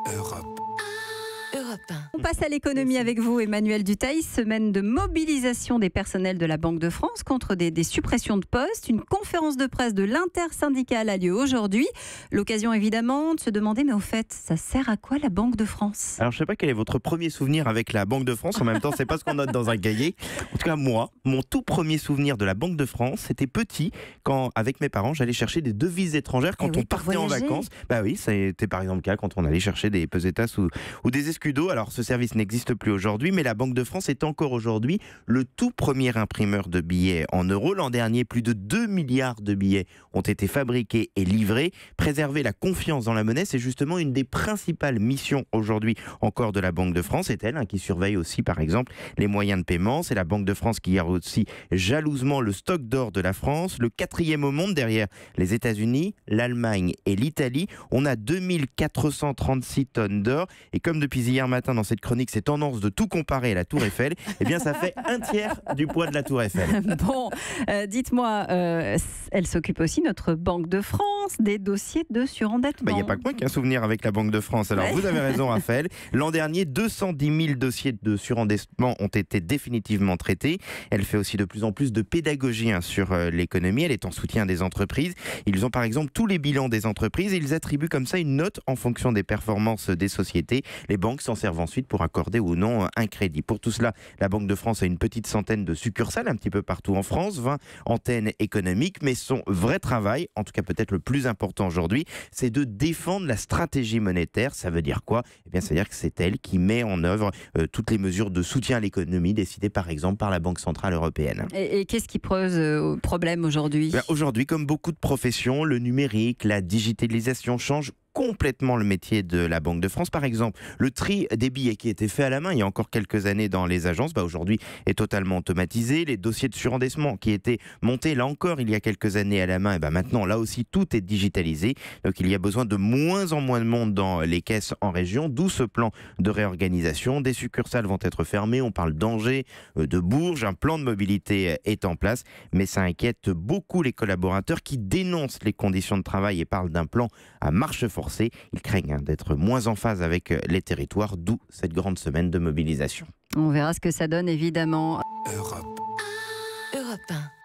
Europe. Europe 1. On passe à l'économie avec vous, Emmanuel Dutheil. Semaine de mobilisation des personnels de la Banque de France contre des suppressions de postes. Une conférence de presse de l'intersyndicale a lieu aujourd'hui. L'occasion évidemment de se demander, mais au fait, ça sert à quoi la Banque de France ? Alors je sais pas quel est votre premier souvenir avec la Banque de France. En même temps, c'est pas ce qu'on note dans un cahier. En tout cas, moi, mon tout premier souvenir de la Banque de France, c'était petit, quand avec mes parents, j'allais chercher des devises étrangères quand on partait en vacances. Bah oui, c'était par exemple le cas quand on allait chercher des pesetas ou des escudos. Alors ce service n'existe plus aujourd'hui, mais la Banque de France est encore aujourd'hui le tout premier imprimeur de billets en euros. L'an dernier, plus de 2 milliards de billets ont été fabriqués et livrés. Préserver la confiance dans la monnaie, c'est justement une des principales missions aujourd'hui encore de la Banque de France. C'est elle qui surveille aussi, par exemple, les moyens de paiement. C'est la Banque de France qui gère aussi jalousement le stock d'or de la France, le 4e au monde derrière les États-Unis, l'Allemagne et l'Italie. On a 2436 tonnes d'or. Et comme depuis hier matin dans cette chronique, c'est tendance de tout comparer à la Tour Eiffel, eh bien ça fait un tiers du poids de la Tour Eiffel. Bon, dites-moi, elle s'occupe aussi, notre Banque de France, des dossiers de surendettement. Il n'y a pas que moi qui ai un souvenir avec la Banque de France. Alors vous avez raison, Raphaël. L'an dernier, 210 000 dossiers de surendettement ont été définitivement traités. Elle fait aussi de plus en plus de pédagogie sur l'économie. Elle est en soutien des entreprises. Ils ont par exemple tous les bilans des entreprises et ils attribuent comme ça une note en fonction des performances des sociétés. Les banques s'en servent ensuite pour accorder ou non un crédit. Pour tout cela, la Banque de France a une petite centaine de succursales un petit peu partout en France, 20 antennes économiques, mais son vrai travail, en tout cas peut-être le plus important aujourd'hui, c'est de défendre la stratégie monétaire. Ça veut dire quoi ? Eh bien, ça veut dire que c'est elle qui met en œuvre toutes les mesures de soutien à l'économie décidées par exemple par la Banque Centrale Européenne. Et qu'est-ce qui pose problème aujourd'hui ? Aujourd'hui, comme beaucoup de professions, le numérique, la digitalisation changent complètement le métier de la Banque de France. Par exemple, le tri des billets qui était fait à la main il y a encore quelques années dans les agences, aujourd'hui est totalement automatisé. Les dossiers de surendettement qui étaient montés là encore il y a quelques années à la main, maintenant là aussi tout est digitalisé. Donc il y a besoin de moins en moins de monde dans les caisses en région, d'où ce plan de réorganisation. Des succursales vont être fermées, on parle d'Angers, de Bourges, un plan de mobilité est en place, mais ça inquiète beaucoup les collaborateurs qui dénoncent les conditions de travail et parlent d'un plan à marche forcée. Ils craignent d'être moins en phase avec les territoires, d'où cette grande semaine de mobilisation. On verra ce que ça donne évidemment. Europe 1.